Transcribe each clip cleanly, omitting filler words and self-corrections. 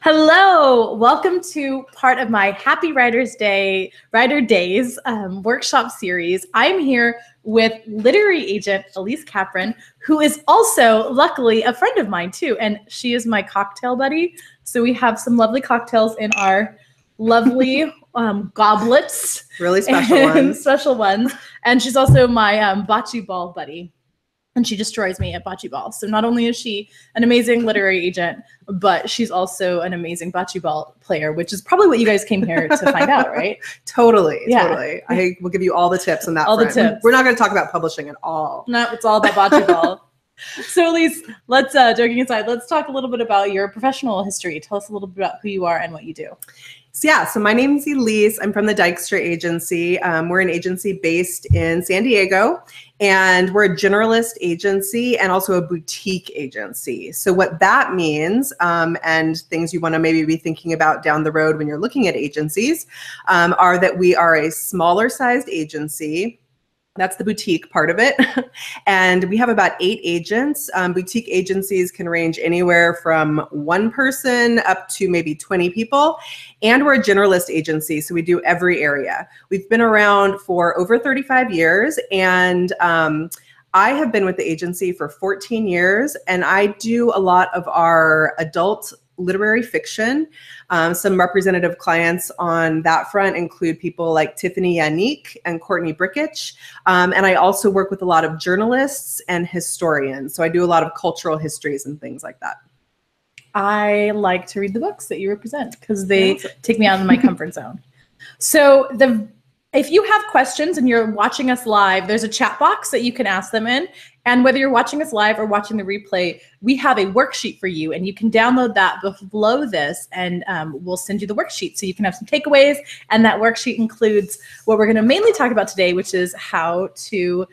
Hello, welcome to part of my Happy Writer Days workshop series. I'm here with literary agent Elise Capron, who is also luckily a friend of mine too, and she is my cocktail buddy. So we have some lovely cocktails in our lovely goblets, really special ones. And she's also my bocce ball buddy. And she destroys me at bocce ball. So not only is she an amazing literary agent, but she's also an amazing bocce ball player, which is probably what you guys came here to find out, right? Totally. I will give you all the tips on that. The tips. We're not going to talk about publishing at all. No, it's all about bocce ball. So Elise, let's, joking aside, let's talk a little bit about your professional history. Tell us a little bit about who you are and what you do. So my name is Elise. I'm from the Dykstra Agency. We're an agency based in San Diego, and we're a generalist agency and also a boutique agency. So what that means, and things you want to maybe be thinking about down the road when you're looking at agencies, are that we are a smaller sized agency. That's the boutique part of it. And we have about 8 agents. Boutique agencies can range anywhere from 1 person up to maybe 20 people. And we're a generalist agency, so we do every area. We've been around for over 35 years, and I have been with the agency for 14 years, and I do a lot of our adult literary fiction. Some representative clients on that front include people like Tiffany Yannick and Courtney Brickich. And I also work with a lot of journalists and historians. So I do a lot of cultural histories and things like that. I like to read the books that you represent because they take me out of my comfort zone. So if you have questions and you're watching us live, there's a chat box that you can ask them in. And whether you're watching us live or watching the replay, we have a worksheet for you, and you can download that below this, and we'll send you the worksheet so you can have some takeaways. And that worksheet includes what we're going to mainly talk about today, which is how to,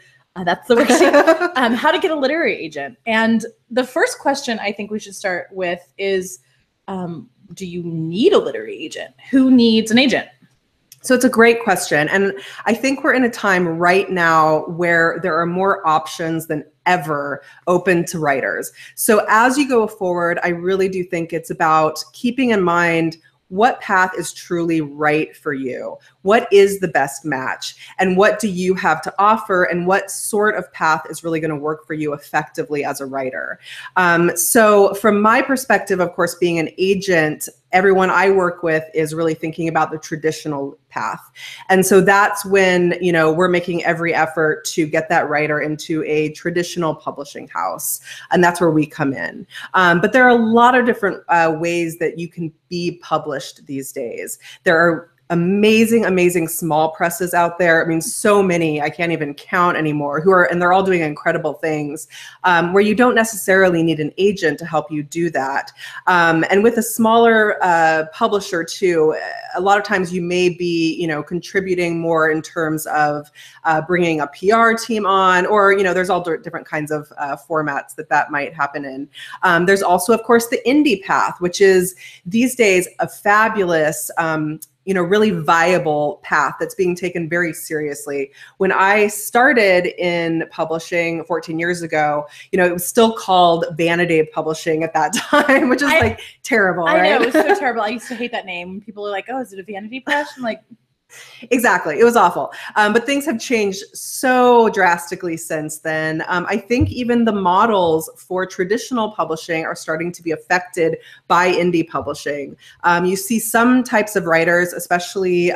that's the worksheet, how to get a literary agent. And the first question I think we should start with is, do you need a literary agent? Who needs an agent? So it's a great question. And I think we're in a time right now where there are more options than ever open to writers. So as you go forward, I really do think it's about keeping in mind what path is truly right for you. What is the best match? And what do you have to offer? And what sort of path is really going to work for you effectively as a writer? So from my perspective, of course, being an agent, everyone I work with is really thinking about the traditional path. And so that's when, we're making every effort to get that writer into a traditional publishing house. And that's where we come in. But there are a lot of different ways that you can be published these days. There are amazing small presses out there. I mean, so many, I can't even count anymore, and they're all doing incredible things, where you don't necessarily need an agent to help you do that. And with a smaller publisher too, a lot of times you may be, contributing more in terms of bringing a PR team on, or, there's all different kinds of formats that might happen in. There's also, of course, the indie path, which is these days a fabulous, really viable path that's being taken very seriously. When I started in publishing 14 years ago, it was still called vanity publishing at that time, which is terrible, right? I know, it was so terrible. I used to hate that name. People are like, oh, is it a vanity press? I'm like, exactly. It was awful. But things have changed so drastically since then. I think even the models for traditional publishing are starting to be affected by indie publishing. You see some types of writers, especially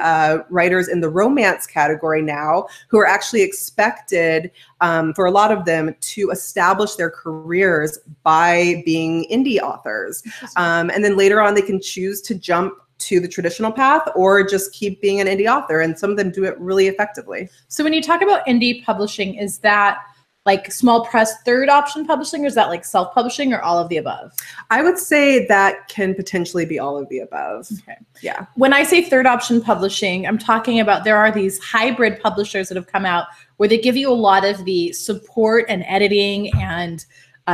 writers in the romance category now, who are actually expected, for a lot of them, to establish their careers by being indie authors. And then later on, they can choose to jump to the traditional path or just keep being an indie author, and some of them do it really effectively. So when you talk about indie publishing, is that like small press third option publishing, or is that like self-publishing, or all of the above? I would say that can potentially be all of the above. Okay. Yeah. When I say third option publishing, I'm talking about there are these hybrid publishers that have come out where they give you a lot of the support and editing and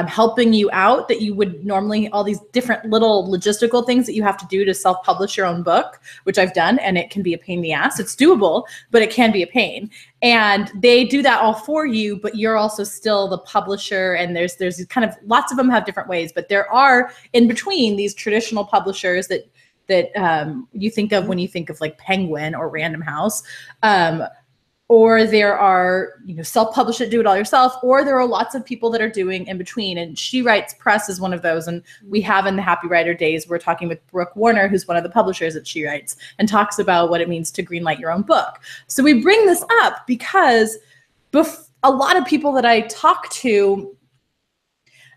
helping you out that you would normally, all these different little logistical things that you have to do to self-publish your own book, which I've done, and it can be a pain in the ass. It's doable, but it can be a pain. And they do that all for you, but you're also still the publisher. And there's kind of lots of them have different ways, but there are in between these traditional publishers that you think of when you think of like Penguin or Random House. Or there are, self-publish it, do it all yourself, or there are lots of people that are doing in between. And She Writes Press is one of those. And we have in the Happy Writer Days, we're talking with Brooke Warner, who's one of the publishers at She Writes, and talks about what it means to greenlight your own book. So we bring this up because a lot of people that I talk to,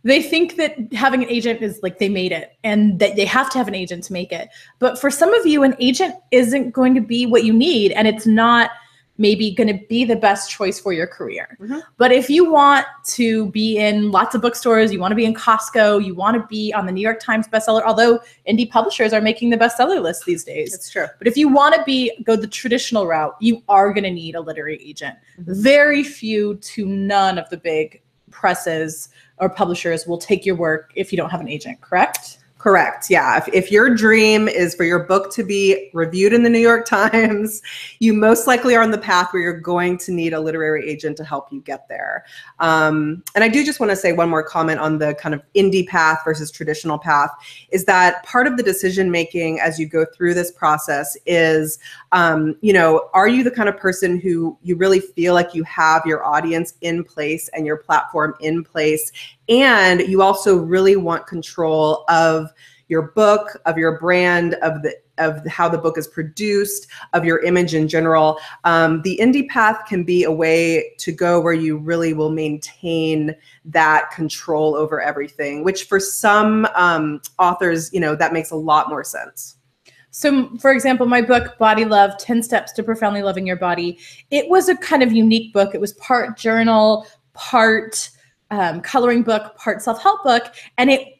they think that having an agent is like they made it and that they have to have an agent to make it. But for some of you, an agent isn't going to be what you need, and it's not maybe going to be the best choice for your career. Mm-hmm. But if you want to be in lots of bookstores, you want to be in Costco, you want to be on the New York Times bestseller, although indie publishers are making the bestseller list these days. That's true. But if you want to go the traditional route, you are going to need a literary agent. Mm-hmm. Very few to none of the big presses or publishers will take your work if you don't have an agent, correct? Correct. Yeah. If your dream is for your book to be reviewed in the New York Times, you most likely are on the path where you're going to need a literary agent to help you get there. And I do just want to say one more comment on the kind of indie path versus traditional path is that part of the decision making as you go through this process is, are you the kind of person who you really feel like you have your audience in place and your platform in place, and you also really want control of your book, of your brand, of how the book is produced, of your image in general. The indie path can be a way to go where you really will maintain that control over everything, which for some authors, that makes a lot more sense. So, for example, my book, Body Love, 10 Steps to Profoundly Loving Your Body, it was a kind of unique book. It was part journal, part coloring book, part self-help book, and it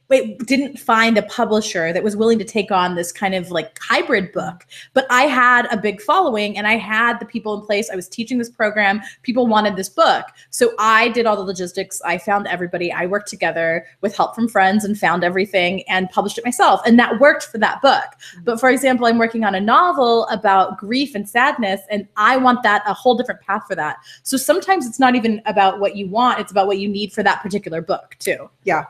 didn't find a publisher that was willing to take on this kind of like hybrid book. But I had a big following and I had the people in place. I was teaching this program. People wanted this book. So I did all the logistics. I found everybody. I worked together with help from friends and found everything and published it myself. And that worked for that book. But for example, I'm working on a novel about grief and sadness, and I want a whole different path for that. So sometimes it's not even about what you want. It's about what you need for that particular book too. Yeah.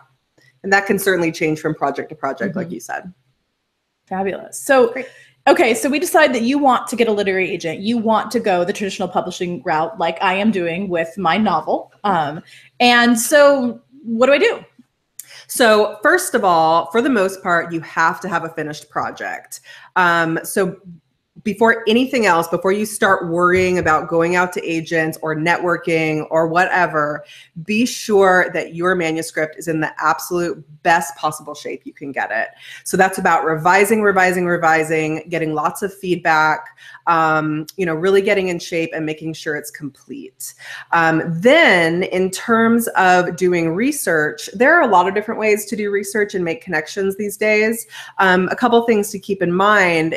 And that can certainly change from project to project, mm-hmm. like you said. Fabulous. So, great. Okay, so we decide that you want to get a literary agent. You want to go the traditional publishing route like I am doing with my novel. And so what do I do? So first of all, for the most part, you have to have a finished project. So before anything else, before you start worrying about going out to agents or networking or whatever, be sure that your manuscript is in the absolute best possible shape you can get it. So that's about revising, getting lots of feedback, really getting in shape and making sure it's complete. Then in terms of doing research, there are a lot of different ways to do research and make connections these days. A couple things to keep in mind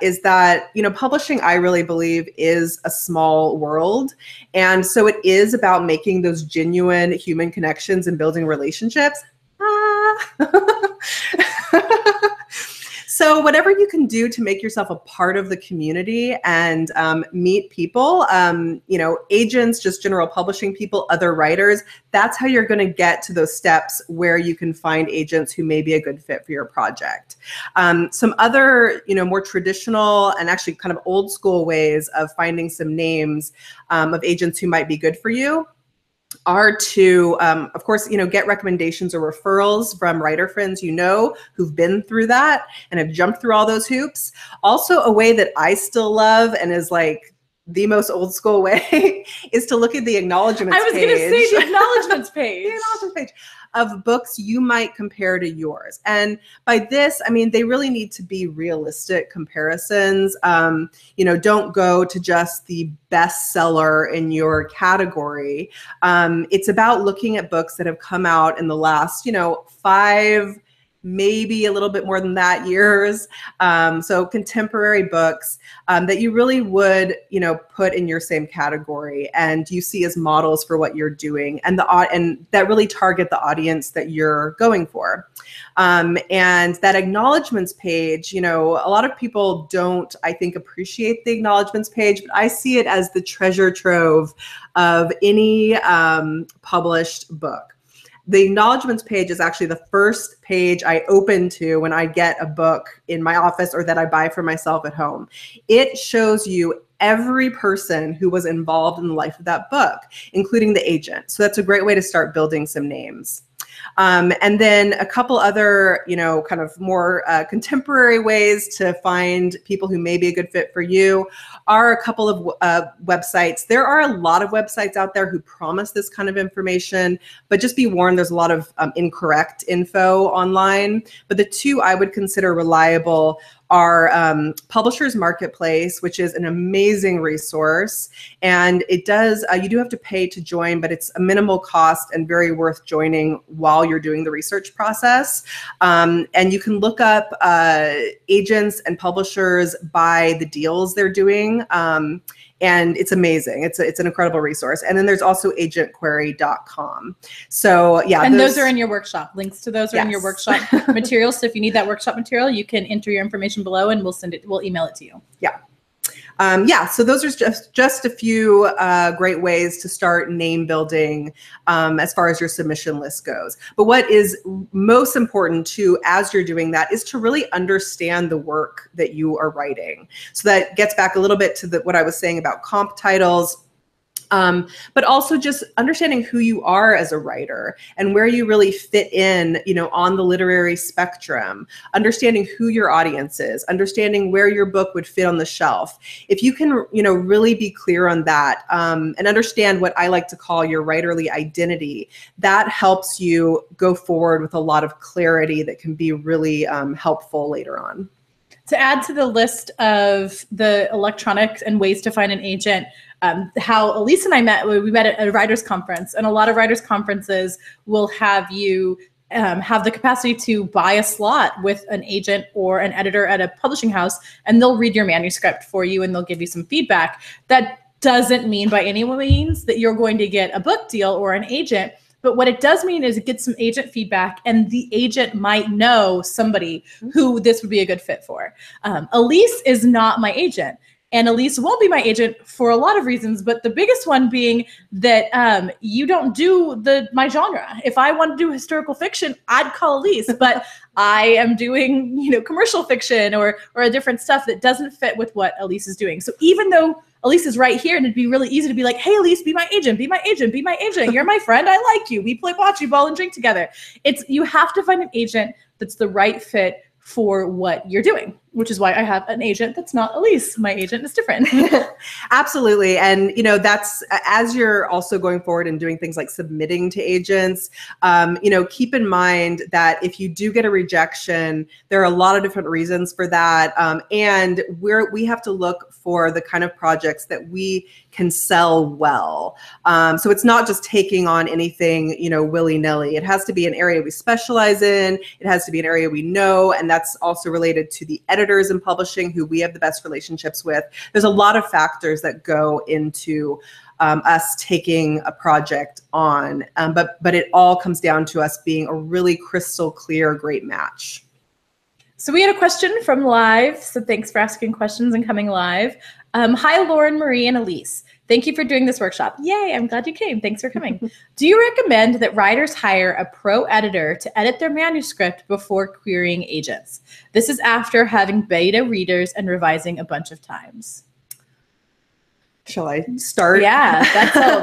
is that, publishing, I really believe, is a small world. And so it is about making those genuine human connections and building relationships. So whatever you can do to make yourself a part of the community and meet people, agents, just general publishing people, other writers, that's how you're going to get to those steps where you can find agents who may be a good fit for your project. Some other, more traditional and actually kind of old school ways of finding some names of agents who might be good for you are to, of course, get recommendations or referrals from writer friends who've been through that and have jumped through all those hoops. Also, a way that I still love and is like the most old school way is to look at the acknowledgements page. I was going to say the acknowledgements page. The acknowledgements page of books you might compare to yours. And by this, I mean, they really need to be realistic comparisons. Don't go to just the bestseller in your category. It's about looking at books that have come out in the last, 5, maybe a little bit more than that years. So contemporary books that you really would, put in your same category and you see as models for what you're doing, and that really target the audience that you're going for. And that acknowledgements page, a lot of people don't, I think, appreciate the acknowledgements page, but I see it as the treasure trove of any published book. The acknowledgements page is actually the first page I open to when I get a book in my office or that I buy for myself at home. It shows you every person who was involved in the life of that book, including the agent. So that's a great way to start building some names. And then a couple other, kind of more contemporary ways to find people who may be a good fit for you are a couple of websites. There are a lot of websites out there who promise this kind of information, but just be warned, there's a lot of incorrect info online. But the two I would consider reliable are Publishers Marketplace, which is an amazing resource. And it does, you do have to pay to join, but it's a minimal cost and very worth joining while you're doing the research process. And you can look up agents and publishers by the deals they're doing. And it's amazing. It's an incredible resource. And then there's also agentquery.com. So yeah. And those are in your workshop. Links to those are in your workshop materials. So if you need that workshop material, you can enter your information below and we'll email it to you. Yeah. So those are just a few great ways to start name building as far as your submission list goes. But what is most important too, as you're doing that, is to really understand the work that you are writing. So that gets back a little bit to what I was saying about comp titles. But also just understanding who you are as a writer and where you really fit in, on the literary spectrum, understanding who your audience is, understanding where your book would fit on the shelf. If you can, really be clear on that, and understand what I like to call your writerly identity, that helps you go forward with a lot of clarity that can be really helpful later on. To add to the list of the electronics and ways to find an agent, how Elise and I we met at a writers conference, and a lot of writers conferences will have you have the capacity to buy a slot with an agent or an editor at a publishing house, and they'll read your manuscript for you and they'll give you some feedback. That doesn't mean by any means that you're going to get a book deal or an agent. But what it does mean is it gets some agent feedback, and the agent might know somebody who this would be a good fit for. Elise is not my agent, and Elise won't be my agent for a lot of reasons, but the biggest one being that you don't do my genre. If I want to do historical fiction, I'd call Elise, but I am doing, commercial fiction or a different stuff that doesn't fit with what Elise is doing. So even though Elise is right here, and it'd be really easy to be like, hey, Elise, be my agent, be my agent, be my agent. You're my friend. I like you. We play bocce ball and drink together. You have to find an agent that's the right fit for what you're doing, which is why I have an agent that's not Elise. My agent is different. Absolutely. And, that's as you're also going forward and doing things like submitting to agents, keep in mind that if you do get a rejection, there are a lot of different reasons for that. And we have to look for the kind of projects that we can sell well. So it's not just taking on anything, willy-nilly. It has to be an area we specialize in. It has to be an area we know. And that's also related to the editors in publishing who we have the best relationships with. There's a lot of factors that go into us taking a project on, but it all comes down to us being a really crystal clear, great match. So we had a question from live. So thanks for asking questions and coming live. Hi, Lauren, Marie, and Elise. Thank you for doing this workshop. Yay, I'm glad you came. Thanks for coming. Do you recommend that writers hire a pro editor to edit their manuscript before querying agents? This is after having beta readers and revising a bunch of times. Shall I start? Yeah,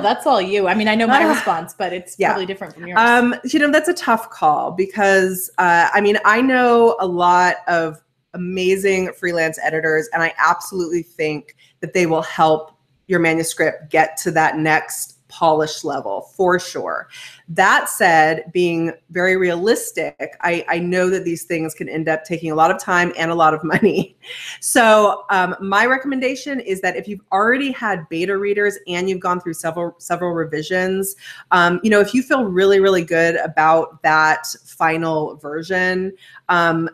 that's all you. I mean, I know my response, but it's probably different from yours. That's a tough call because, I know a lot of amazing freelance editors, and I absolutely think that they will help your manuscript get to that next polish level for sure. That said, being very realistic, I know that these things can end up taking a lot of time and a lot of money. So my recommendation is that if you've already had beta readers and you've gone through several revisions, if you feel really, really good about that final version,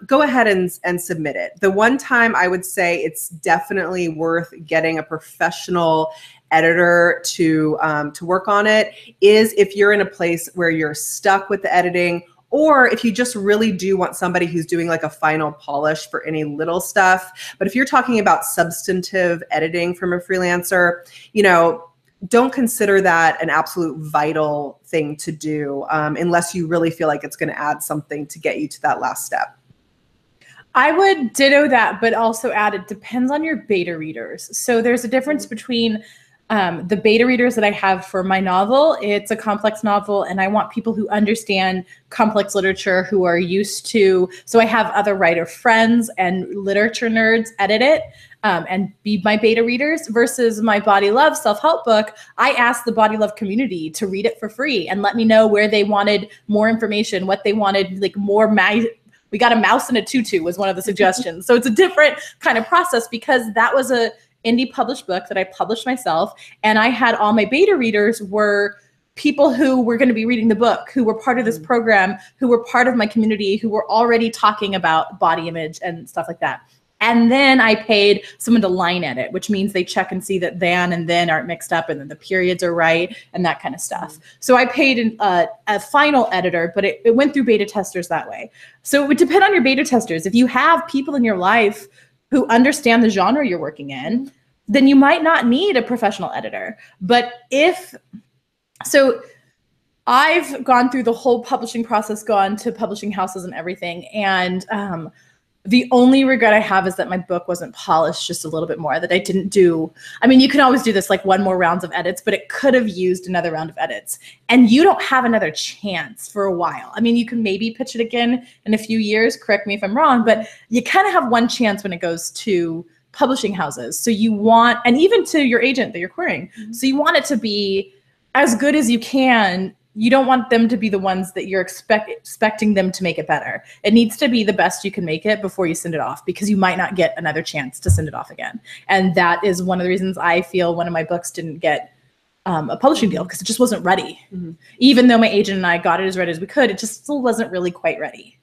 go ahead and submit it. The one time I would say it's definitely worth getting a professional editor to work on it is if you're in a place where you're stuck with the editing, or if you just really do want somebody who's doing like a final polish for any little stuff. But if you're talking about substantive editing from a freelancer, don't consider that an absolute vital thing to do unless you really feel like it's going to add something to get you to that last step. I would ditto that, but also add it depends on your beta readers. So there's a difference between the beta readers that I have for my novel. It's a complex novel, and I want people who understand complex literature, who are used to, so I have other writer friends and literature nerds edit it and be my beta readers, versus my Body Love self-help book. I asked the Body Love community to read it for free and let me know where they wanted more information, what they wanted, like more we got a mouse in a tutu was one of the suggestions. So it's a different kind of process because that was a indie published book that I published myself. And I had all my beta readers were people who were going to be reading the book, who were part of this program, who were part of my community, who were already talking about body image and stuff like that. And then I paid someone to line edit, which means they check and see that than and then aren't mixed up and then the periods are right and that kind of stuff. So I paid a final editor, but it went through beta testers that way. So it would depend on your beta testers. If you have people in your life who understand the genre you're working in, then you might not need a professional editor. But so I've gone through the whole publishing process, gone to publishing houses and everything. And the only regret I have is that my book wasn't polished just a little bit more, that I didn't do, I mean, you can always do this like one more rounds of edits, but it could have used another round of edits. And you don't have another chance for a while. I mean, you can maybe pitch it again in a few years, correct me if I'm wrong, but you kind of have one chance when it goes to publishing houses. So you want, and even to your agent that you're querying, so you want it to be as good as you can. You don't want them to be the ones that you're expecting them to make it better. It needs to be the best you can make it before you send it off, because you might not get another chance to send it off again. And that is one of the reasons I feel one of my books didn't get a publishing deal, because it just wasn't ready. Mm-hmm. Even though my agent and I got it as ready as we could, it just still wasn't really quite ready.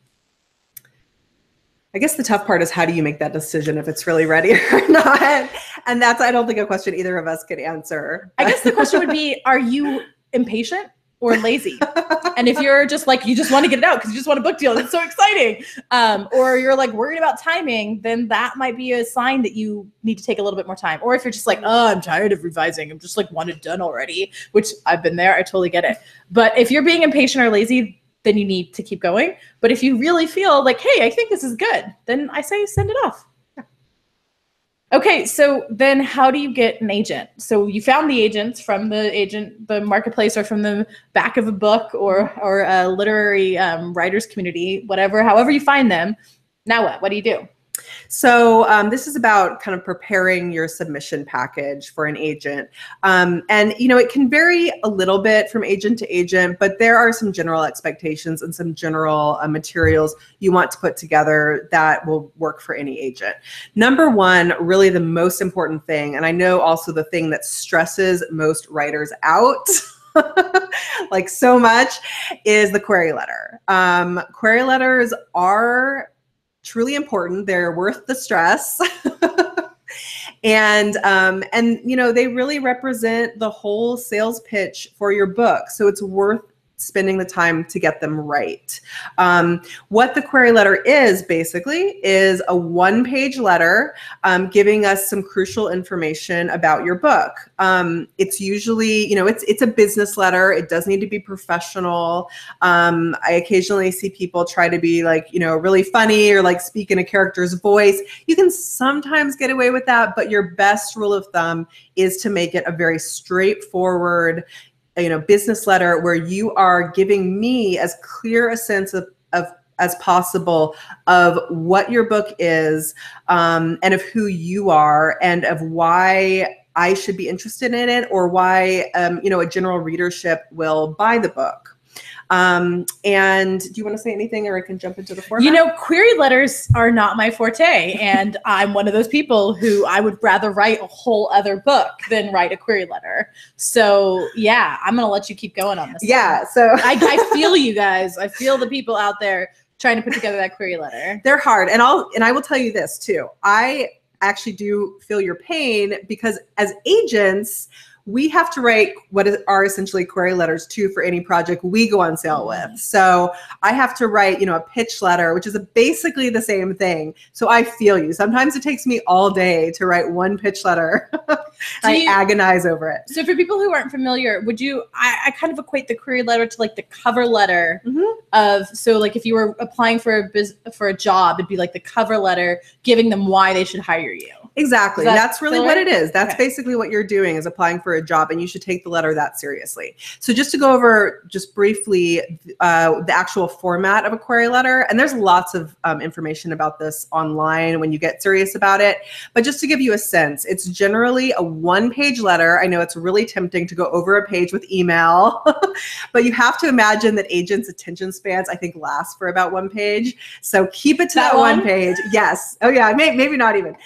I guess the tough part is, how do you make that decision if it's really ready or not? And that's, I don't think, a question either of us could answer. I guess the question would be, are you impatient or lazy? And if you're just like, you just want to get it out because you just want a book deal, it's so exciting, or you're like worried about timing, then that might be a sign that you need to take a little bit more time. Or if you're just like, oh, I'm tired of revising, I'm just like, want it done already, which I've been there, I totally get it. But if you're being impatient or lazy, then you need to keep going. But if you really feel like, hey, I think this is good, then I say send it off. Okay, so then how do you get an agent? So you found the agents from the marketplace, or from the back of a book, or a literary writers community, whatever, however you find them. Now what? What do you do? So this is about kind of preparing your submission package for an agent. And, it can vary a little bit from agent to agent, but there are some general expectations and some general materials you want to put together that will work for any agent. Number one, really the most important thing, and I know also the thing that stresses most writers out, like so much, is the query letter. Query letters are truly important. They're worth the stress. And they really represent the whole sales pitch for your book. So it's worth spending the time to get them right. What the query letter is basically is a one-page letter giving us some crucial information about your book. It's usually, it's a business letter. It does need to be professional. I occasionally see people try to be like, really funny, or like speak in a character's voice. You can sometimes get away with that, but your best rule of thumb is to make it a very straightforward, business letter where you are giving me as clear a sense of as possible of what your book is, and of who you are, and of why I should be interested in it, or why, you know, a general readership will buy the book. And do you want to say anything, or I can jump into the format? You know, query letters are not my forte, and I'm one of those people who I would rather write a whole other book than write a query letter. So yeah, I'm going to let you keep going on this. Yeah. one. So I feel you guys. I feel the people out there trying to put together that query letter. They're hard. And I will tell you this too. I actually do feel your pain, because as agents, we have to write what are essentially query letters too for any project we go on sale with. So I have to write, you know, a pitch letter, which is basically the same thing. So I feel you. Sometimes it takes me all day to write one pitch letter. I agonize over it. So for people who aren't familiar, would you, I kind of equate the query letter to like the cover letter of, so like if you were applying for a job, it'd be like the cover letter giving them why they should hire you. Exactly. That's really what it is. That's okay. Basically what you're doing, is applying for a job, and you should take the letter that seriously. So just to go over just briefly the actual format of a query letter, and there's lots of information about this online when you get serious about it. But just to give you a sense, it's generally a one-page letter. I know it's really tempting to go over a page with email, but you have to imagine that agents' attention spans, I think, last for about one page. So keep it to that one page. Yes. Oh yeah, maybe not even.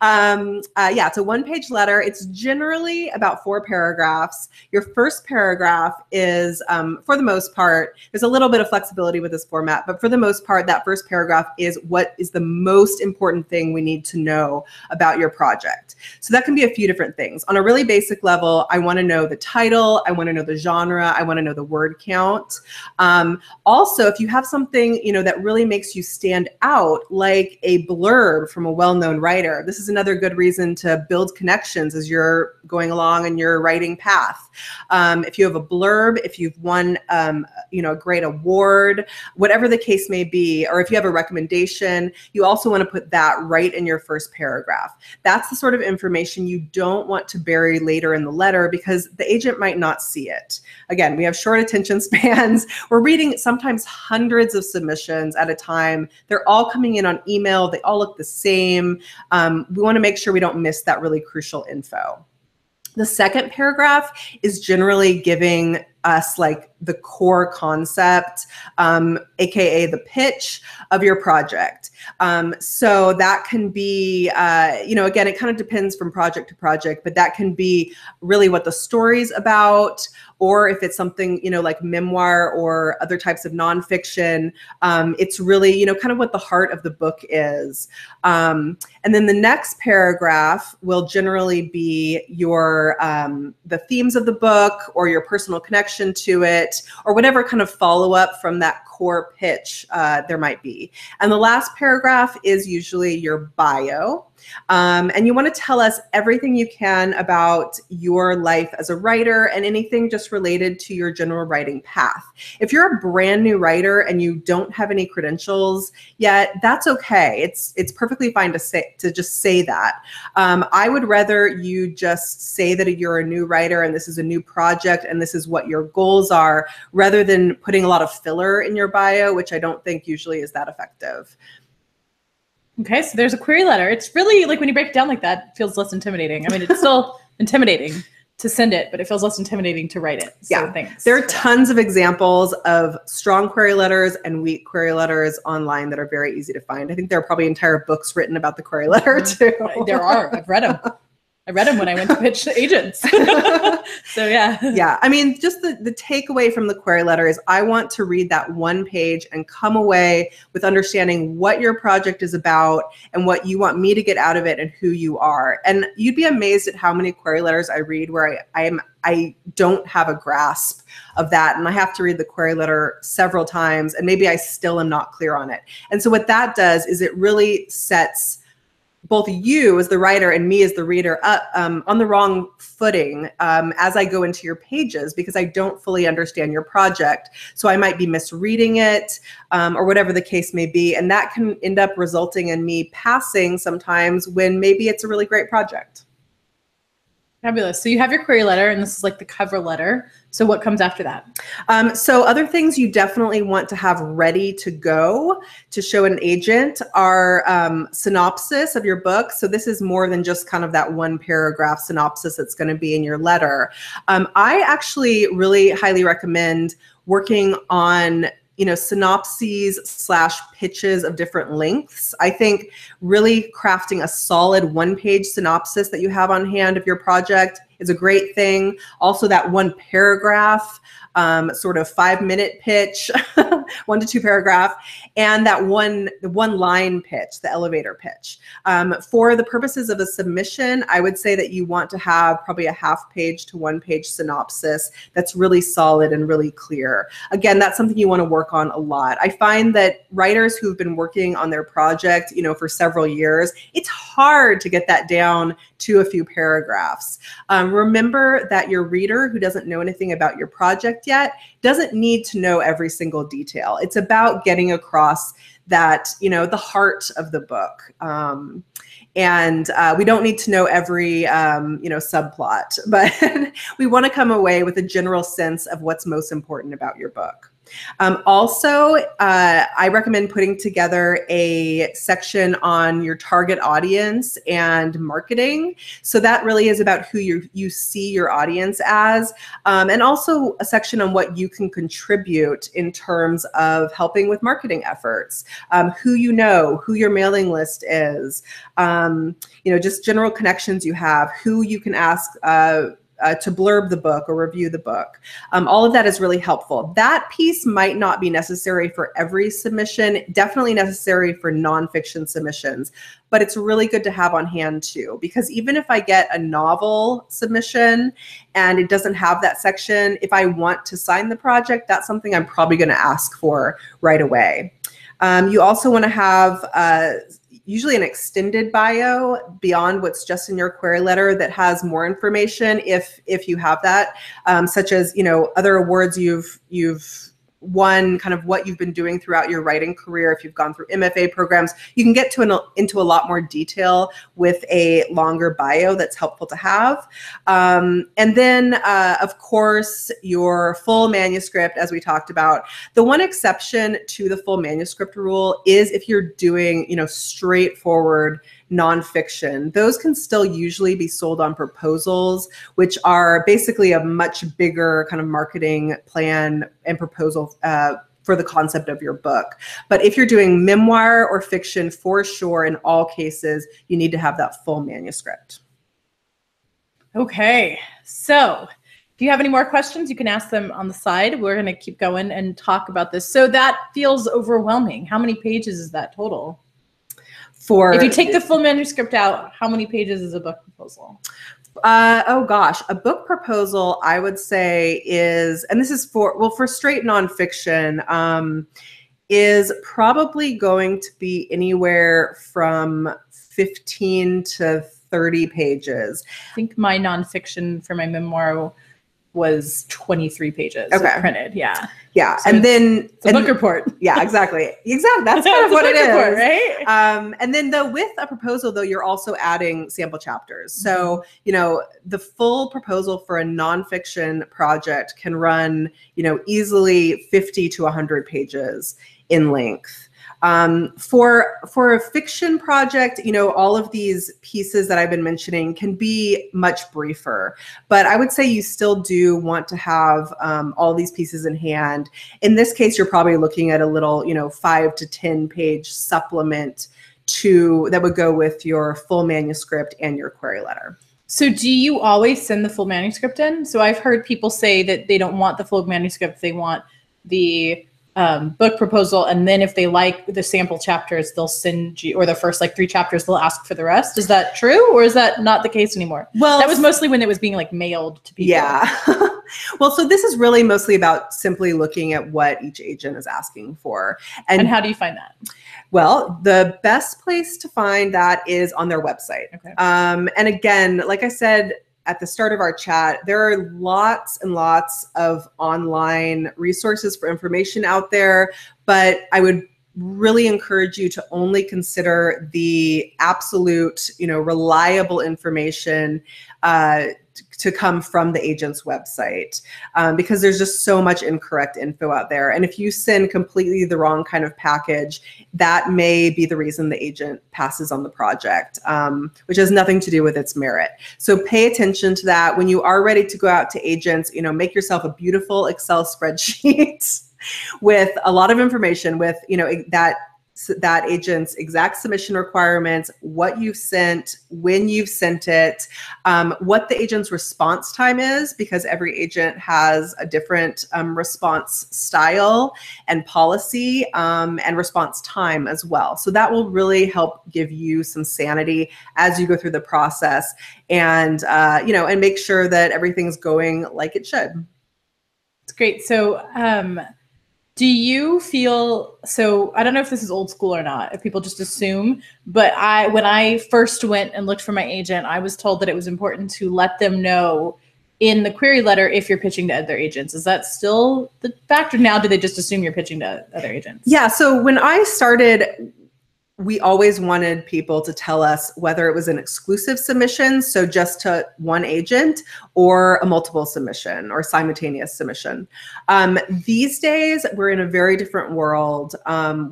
Yeah, it's a one-page letter. It's generally about 4 paragraphs. Your first paragraph is, for the most part, there's a little bit of flexibility with this format, but for the most part, that first paragraph is what is the most important thing we need to know about your project. So that can be a few different things. On a really basic level, I want to know the title, I want to know the genre, I want to know the word count. Also, if you have something, you know, that really makes you stand out, like a blurb from a well-known writer, this is another good reason to build connections as you're going along in your writing path. If you have a blurb, if you've won, you know, a great award, whatever the case may be, or if you have a recommendation, you also want to put that right in your first paragraph. That's the sort of information you don't want to bury later in the letter, because the agent might not see it. Again, we have short attention spans. We're reading sometimes hundreds of submissions at a time. They're all coming in on email. They all look the same. We want to make sure we don't miss that really crucial info. The second paragraph is generally giving us like the core concept, AKA the pitch of your project. So that can be, you know, again, it kind of depends from project to project, but that can be really what the story's about, or if it's something, you know, like memoir or other types of nonfiction, it's really, you know, kind of what the heart of the book is. And then the next paragraph will generally be your, the themes of the book, or your personal connection to it, or whatever kind of follow-up from that core pitch there might be. And the last paragraph is usually your bio. And you want to tell us everything you can about your life as a writer, and anything just related to your general writing path. If you're a brand new writer and you don't have any credentials yet, that's okay. It's perfectly fine to just say that. I would rather you just say that you're a new writer and this is a new project and this is what your goals are, rather than putting a lot of filler in your bio, which I don't think usually is that effective. Okay, so there's a query letter. It's really, like, when you break it down like that, it feels less intimidating. I mean, it's still intimidating to send it, but it feels less intimidating to write it. So yeah, there are tons of examples of strong query letters and weak query letters online that are very easy to find. I think there are probably entire books written about the query letter too. There are. I've read them. I read them when I went to pitch to agents. So yeah. Yeah. I mean, just the takeaway from the query letter is I want to read that one page and come away with understanding what your project is about and what you want me to get out of it and who you are. And you'd be amazed at how many query letters I read where I don't have a grasp of that. And I have to read the query letter several times, and maybe I still am not clear on it. And so what that does is it really sets both you as the writer and me as the reader up on the wrong footing as I go into your pages, because I don't fully understand your project. So I might be misreading it or whatever the case may be. And that can end up resulting in me passing sometimes when maybe it's a really great project. Fabulous. So you have your query letter, and this is like the cover letter. So what comes after that? So other things you definitely want to have ready to go to show an agent are synopsis of your book. So this is more than just kind of that one paragraph synopsis that's going to be in your letter. I actually really highly recommend working on synopses / pitches of different lengths. I think really crafting a solid one-page synopsis that you have on hand of your project is a great thing. Also, that one paragraph, sort of 5-minute pitch, 1 to 2 paragraph, and that one line pitch, the elevator pitch. For the purposes of a submission, I would say that you want to have probably a half-page to 1-page synopsis that's really solid and really clear. Again, that's something you want to work on a lot. I find that writers who've been working on their project, for several years, it's hard to get that down to a few paragraphs. Remember that your reader who doesn't know anything about your project yet doesn't need to know every single detail. It's about getting across that, the heart of the book. And we don't need to know every, subplot, but we want to come away with a general sense of what's most important about your book. Also, I recommend putting together a section on your target audience and marketing. So that really is about who you see your audience as, and also a section on what you can contribute in terms of helping with marketing efforts, who who your mailing list is, just general connections you have, who you can ask to blurb the book or review the book. All of that is really helpful. That piece might not be necessary for every submission, definitely necessary for nonfiction submissions, but it's really good to have on hand too, because even if I get a novel submission and it doesn't have that section, if I want to sign the project, that's something I'm probably going to ask for right away. You also want to have usually an extended bio beyond what's just in your query letter that has more information if you have that, such as other awards you've won, kind of what you've been doing throughout your writing career. If you've gone through MFA programs, you can get into a lot more detail with a longer bio that's helpful to have. And then, of course, your full manuscript, as we talked about. The one exception to the full manuscript rule is if you're doing, straightforward nonfiction. Those can still usually be sold on proposals, which are basically a much bigger kind of marketing plan and proposal for the concept of your book. But if you're doing memoir or fiction, for sure, in all cases, you need to have that full manuscript. Okay, so if you have any more questions, you can ask them on the side. We're going to keep going and talk about this. So that feels overwhelming. How many pages is that total? If you take the full manuscript out, how many pages is a book proposal? Oh gosh, a book proposal, I would say is, and this is for straight nonfiction, is probably going to be anywhere from 15 to 30 pages. I think my nonfiction for my memoir was 23 pages printed. Yeah. Yeah. So and then it's a book report. Yeah, exactly. That's kind of what it is. Report, right? And then with a proposal though, you're also adding sample chapters. So, the full proposal for a nonfiction project can run, easily 50 to 100 pages in length. For a fiction project, all of these pieces that I've been mentioning can be much briefer, but I would say you still do want to have all these pieces in hand. In this case, you're probably looking at a little, 5 to 10 page supplement that would go with your full manuscript and your query letter. So do you always send the full manuscript in? So I've heard people say that they don't want the full manuscript, they want the book proposal, and then if they like the sample chapters, they'll send you, or the first 3 chapters, they'll ask for the rest. Is that true, or is that not the case anymore? Well, that was mostly when it was being mailed to people. Yeah. Well, so this is really mostly about simply looking at what each agent is asking for. And how do you find that? Well, the best place to find that is on their website. Okay. And again, like I said at the start of our chat, there are lots and lots of online resources for information out there, but I would really encourage you to only consider the absolute, reliable information to come from the agent's website, because there's just so much incorrect info out there. And if you send completely the wrong kind of package, that may be the reason the agent passes on the project, which has nothing to do with its merit. So pay attention to that. When you are ready to go out to agents, make yourself a beautiful Excel spreadsheet with a lot of information, with, that agent's exact submission requirements, what you've sent, when you've sent it, what the agent's response time is, because every agent has a different response style and policy, and response time as well. So that will really help give you some sanity as you go through the process, and and make sure that everything's going like it should. It's great. So do you feel, so I don't know if this is old school or not, if people just assume, but when I first went and looked for my agent, I was told that it was important to let them know in the query letter if you're pitching to other agents. Is that still the fact, or now do they just assume you're pitching to other agents? Yeah, so when I started, we always wanted people to tell us whether it was an exclusive submission, so just to one agent, or a multiple submission or simultaneous submission. These days, we're in a very different world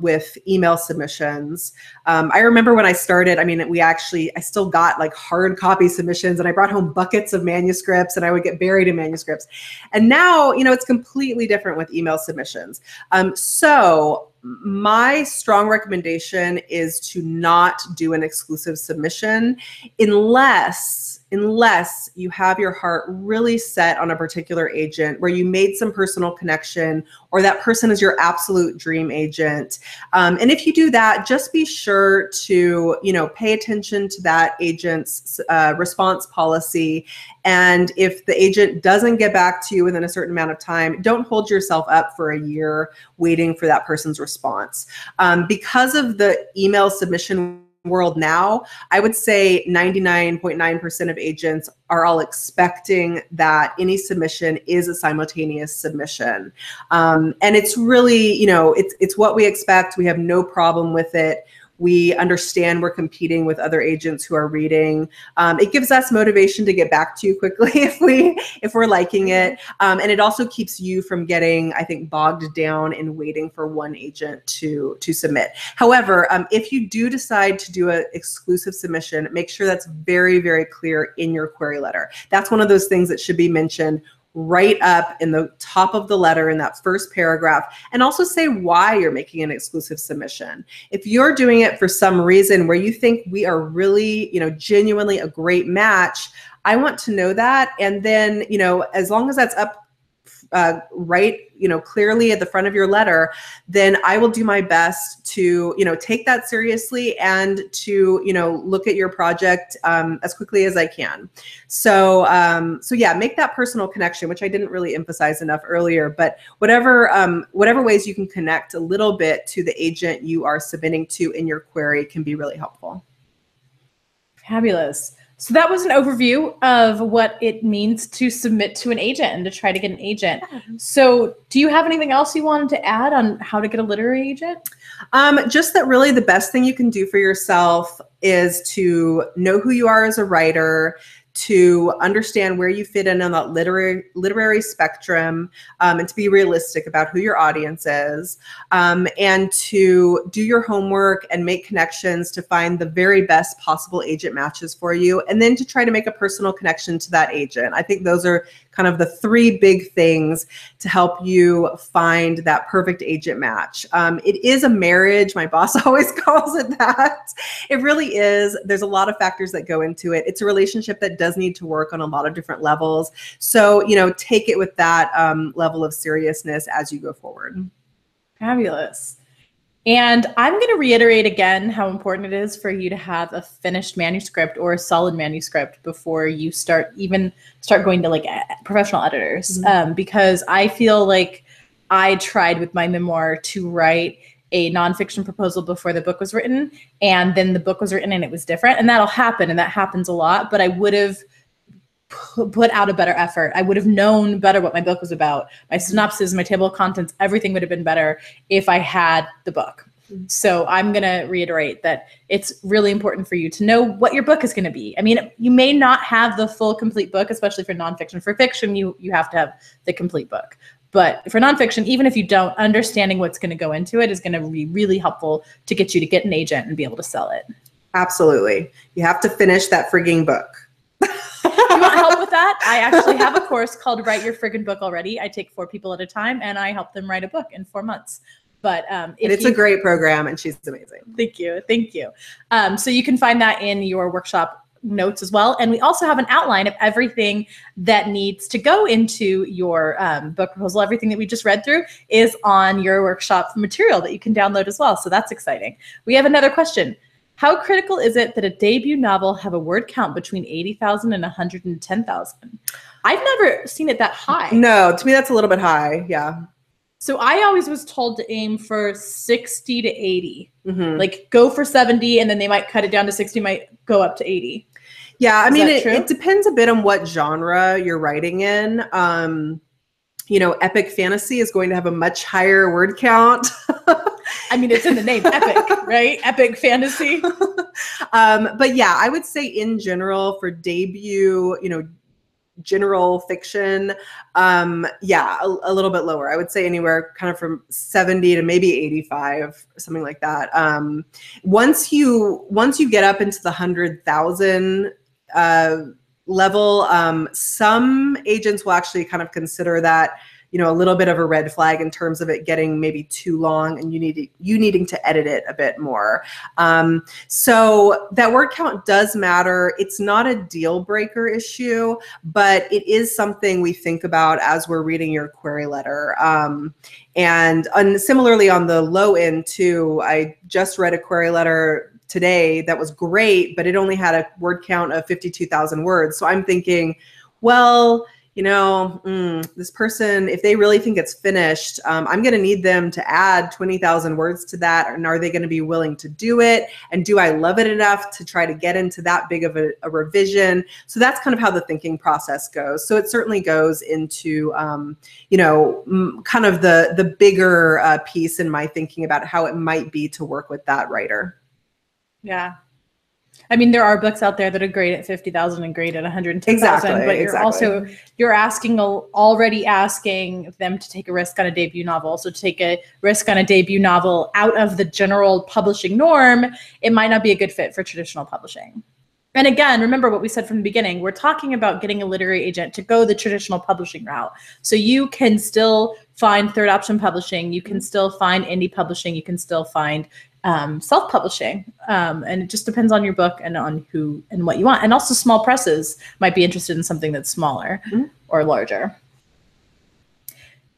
with email submissions. I remember when I started, I still got like hard copy submissions, and I brought home buckets of manuscripts, and I would get buried in manuscripts. And now, it's completely different with email submissions. So my strong recommendation is to not do an exclusive submission unless you have your heart really set on a particular agent where you made some personal connection, or that person is your absolute dream agent. And if you do that, just be sure to, pay attention to that agent's response policy. And if the agent doesn't get back to you within a certain amount of time, don't hold yourself up for a year waiting for that person's response. Because of the email submission world now, I would say 99.9% of agents are all expecting that any submission is a simultaneous submission. And it's really, it's what we expect. We have no problem with it. We understand we're competing with other agents who are reading. It gives us motivation to get back to you quickly if we're liking it. And it also keeps you from getting, I think, bogged down in waiting for one agent to submit. However, if you do decide to do an exclusive submission, make sure that's very, very clear in your query letter. That's one of those things that should be mentioned right up in the top of the letter in that first paragraph, and also say why you're making an exclusive submission. If you're doing it for some reason where you think we are really, genuinely a great match, I want to know that. And then, as long as that's up right, clearly at the front of your letter, then I will do my best to, take that seriously and to, look at your project as quickly as I can. So yeah, make that personal connection, which I didn't really emphasize enough earlier, but whatever ways you can connect a little bit to the agent you are submitting to in your query can be really helpful. Fabulous. So that was an overview of what it means to submit to an agent and to try to get an agent. So do you have anything else you wanted to add on how to get a literary agent? Just that really the best thing you can do for yourself is to know who you are as a writer, to understand where you fit in on that literary spectrum, and to be realistic about who your audience is, and to do your homework and make connections to find the very best possible agent matches for you, and then to try to make a personal connection to that agent. I think those are kind of the three big things to help you find that perfect agent match. It is a marriage. My boss always calls it that. It really is. There's a lot of factors that go into it. It's a relationship that does need to work on a lot of different levels. So, take it with that level of seriousness as you go forward. Fabulous. And I'm going to reiterate again how important it is for you to have a finished manuscript or a solid manuscript before you start going to like professional editors. Because I feel like I tried with my memoir to write a nonfiction proposal before the book was written, and then the book was written and it was different. And that'll happen, and that happens a lot, but I would have put out a better effort. I would have known better what my book was about. My synopsis, my table of contents, everything would have been better if I had the book. So I'm going to reiterate that it's really important for you to know what your book is going to be. I mean, you may not have the full complete book, especially for nonfiction. For fiction, you have to have the complete book. But for nonfiction, even if you don't, understanding what's going to go into it is going to be really helpful to get you to get an agent and be able to sell it. Absolutely. You have to finish that frigging book. You want help with that? I actually have a course called Write Your Friggin' Book already. I take 4 people at a time, and I help them write a book in 4 months. But it's a great program, and she's amazing. Thank you. Thank you. So you can find that in your workshop notes as well. And we also have an outline of everything that needs to go into your book proposal. Everything that we just read through is on your workshop material that you can download as well. So that's exciting. We have another question. How critical is it that a debut novel have a word count between 80,000 and 110,000? I've never seen it that high. No, to me, that's a little bit high. Yeah. So I always was told to aim for 60 to 80. Like go for 70, and then they might cut it down to 60, might go up to 80. Yeah, I mean, it depends a bit on what genre you're writing in. You know, epic fantasy is going to have a much higher word count. I mean, it's in the name, epic, right? Epic fantasy. But yeah, I would say in general for debut, you know, general fiction, yeah, a little bit lower. I would say anywhere kind of from 70 to maybe 85, something like that. Once you get up into the 100,000 level, some agents will actually kind of consider that, you know, a little bit of a red flag in terms of it getting maybe too long and you needing to edit it a bit more. So that word count does matter. It's not a deal breaker issue, but it is something we think about as we're reading your query letter. And similarly on the low end too, I just read a query letter today that was great, but it only had a word count of 52,000 words. So I'm thinking, well, you know, this person, if they really think it's finished, I'm going to need them to add 20,000 words to that. And are they going to be willing to do it? And do I love it enough to try to get into that big of a revision? So that's kind of how the thinking process goes. So it certainly goes into, you know, kind of the bigger piece in my thinking about how it might be to work with that writer. Yeah. I mean, there are books out there that are great at 50,000 and great at 110,000, but you're already asking them to take a risk on a debut novel. So to take a risk on a debut novel out of the general publishing norm, it might not be a good fit for traditional publishing. And again, remember what we said from the beginning, we're talking about getting a literary agent to go the traditional publishing route. So you can still find third option publishing, you can still find indie publishing, you can still find self-publishing, and it just depends on your book and on who and what you want. And also small presses might be interested in something that's smaller or larger.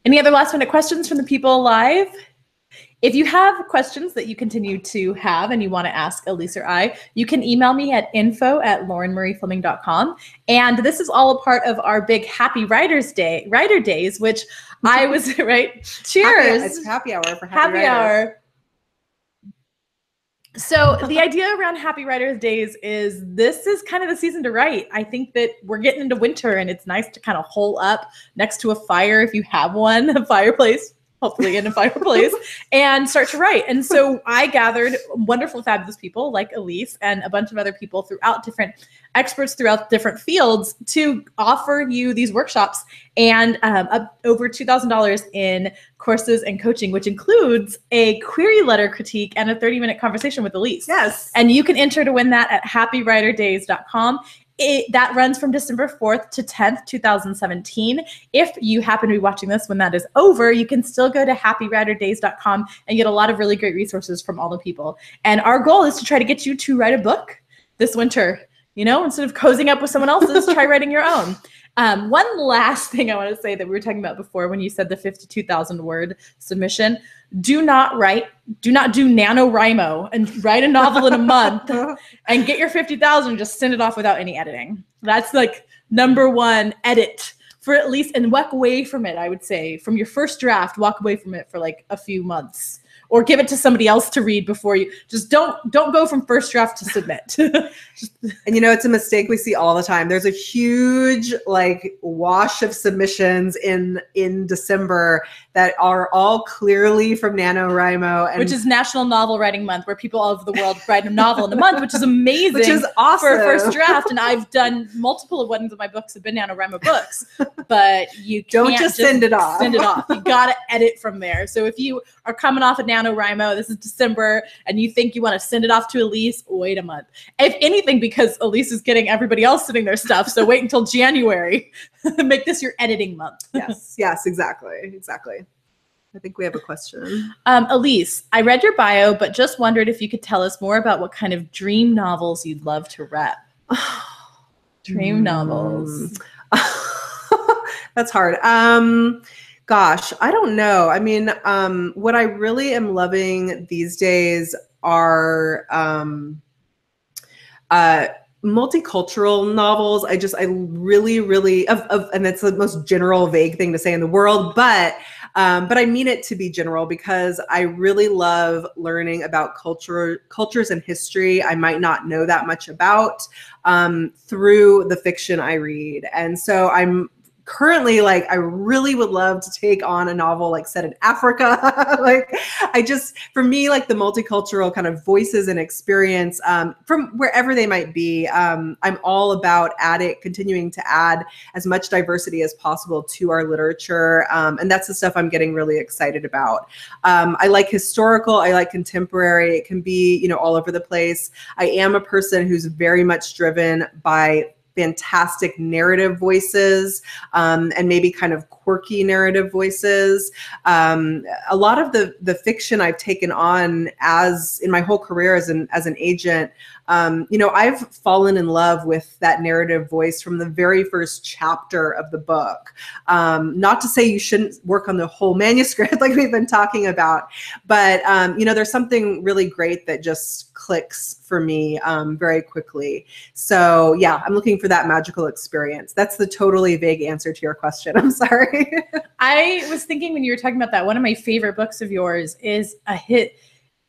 Any other last minute questions from the people live? If you have questions that you continue to have and you want to ask Elise or I, you can email me at info@laurenmariefleming.com. And this is all a part of our big Happy Writer Days, which I was, right? Cheers. It's happy hour for Happy hour. So the idea around Happy Writers Days is this is kind of the season to write. I think that we're getting into winter and it's nice to kind of hole up next to a fire if you have one, a fireplace, hopefully in a fireplace, and start to write. And so I gathered wonderful, fabulous people like Elise and a bunch of other people throughout different experts throughout different fields to offer you these workshops and up over $2,000 in courses and coaching, which includes a query letter critique and a 30-minute conversation with Elise. Yes. And you can enter to win that at happywriterdays.com. That runs from December 4th to 10th, 2017. If you happen to be watching this when that is over, you can still go to happywriterdays.com and get a lot of really great resources from all the people. And our goal is to try to get you to write a book this winter. You know, instead of cozying up with someone else's, try writing your own. One last thing I want to say that we were talking about before when you said the 52,000 word submission. Do not do NaNoWriMo and write a novel in a month and get your 50,000 and just send it off without any editing. That's like #1 edit for at least, and walk away from it, I would say. From your first draft, walk away from it for like a few months or give it to somebody else to read before you. Just don't go from first draft to submit. And it's a mistake we see all the time. There's a huge like wash of submissions in December that are all clearly from NaNoWriMo, which is National Novel Writing Month, where people all over the world write a novel in a month, which is amazing. Which is awesome for a first draft. And I've done multiple of ones of my books have been NaNoWriMo books, but you don't just send it off. Send it off. You got to edit from there. So if you are coming off of NaNoWriMo, this is December, and you think you want to send it off to Elise, wait a month. If anything, because Elise is getting everybody else sending their stuff, so wait until January. Make this your editing month. Yes, exactly. I think we have a question. Elise, I read your bio, but just wondered if you could tell us more about what kind of dream novels you'd love to rep. Dream novels. That's hard. Gosh, I don't know. I mean, what I really am loving these days are multicultural novels. I really, and that's the most general, vague thing to say in the world, but I mean it to be general because I really love learning about cultures and history I might not know that much about through the fiction I read. And so I'm currently like, I really would love to take on a novel like set in Africa. For me, like the multicultural kind of voices and experience from wherever they might be, I'm all about continuing to add as much diversity as possible to our literature. And that's the stuff I'm getting really excited about. I like historical, I like contemporary. It can be, all over the place. I am a person who's very much driven by fantastic narrative voices and maybe kind of quirky narrative voices. A lot of the fiction I've taken on as in my whole career as an agent, I've fallen in love with that narrative voice from the very first chapter of the book. Not to say you shouldn't work on the whole manuscript like we've been talking about, but there's something really great that just clicks for me very quickly. So yeah, I'm looking for that magical experience. That's the totally vague answer to your question. I'm sorry. I was thinking when you were talking about that, one of my favorite books of yours is a hit.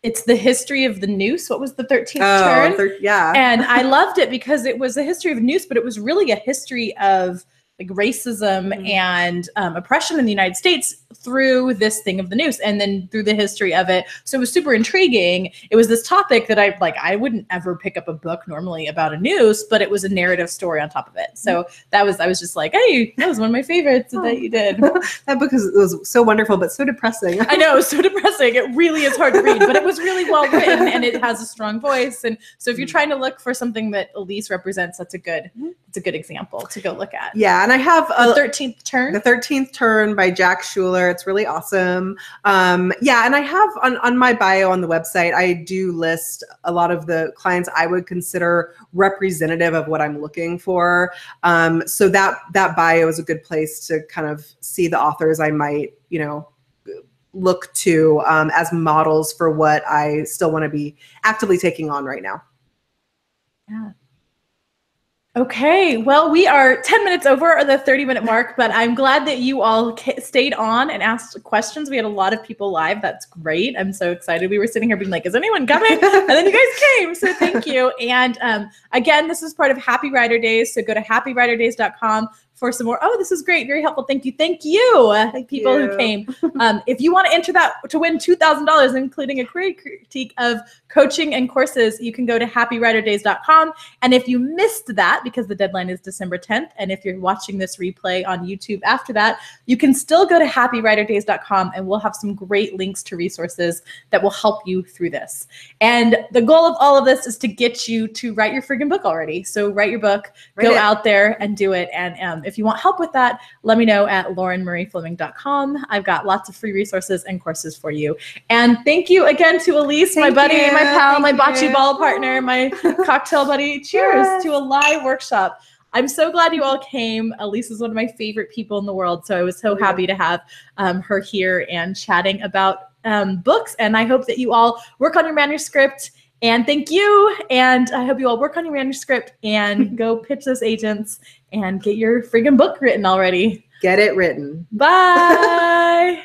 It's The History of the Noose. What was the 13th turn? Yeah. And I loved it because it was a history of a noose, but it was really a history of like racism and oppression in the United States through this thing of the noose and then through the history of it. So it was super intriguing. It was this topic that I wouldn't ever pick up a book normally about a noose, but it was a narrative story on top of it. So I was just like, hey, that was one of my favorites that you did. That book was so wonderful, but so depressing. I know, it was so depressing. It really is hard to read, but it was really well written and it has a strong voice. And so if you're trying to look for something that Elise represents, that's a good example to go look at. Yeah. And I have The 13th Turn. The 13th Turn by Jack Schuler. It's really awesome. Yeah, and I have on my bio on the website, I do list a lot of the clients I would consider representative of what I'm looking for. So that bio is a good place to kind of see the authors I might, look to as models for what I still want to be actively taking on right now. Yeah. Okay, well, we are 10 minutes over the 30-minute mark, but I'm glad that you all stayed on and asked questions. We had a lot of people live. That's great. I'm so excited. We were sitting here being like, is anyone coming? And then you guys came, so thank you. And again, this is part of Happy Writer Days, so go to happywriterdays.com for some more. Oh, this is great. Very helpful. Thank you. Thank you, people who came. If you want to enter that to win $2,000, including a career critique of coaching and courses, you can go to happywriterdays.com. And if you missed that, because the deadline is December 10th, and if you're watching this replay on YouTube after that, you can still go to happywriterdays.com and we'll have some great links to resources that will help you through this. And the goal of all of this is to get you to write your friggin' book already. So write your book, go out there and do it. And if you want help with that, let me know at laurenmariefleming.com. I've got lots of free resources and courses for you. And thank you again to Elise, my buddy, my pal, my bocce ball partner, my cocktail buddy. Cheers to a live workshop. I'm so glad you all came. Elise is one of my favorite people in the world. So I was so happy to have her here and chatting about books. And I hope that you all work on your manuscript. And thank you. And I hope you all work on your manuscript and go pitch those agents and get your friggin' book written already. Get it written. Bye.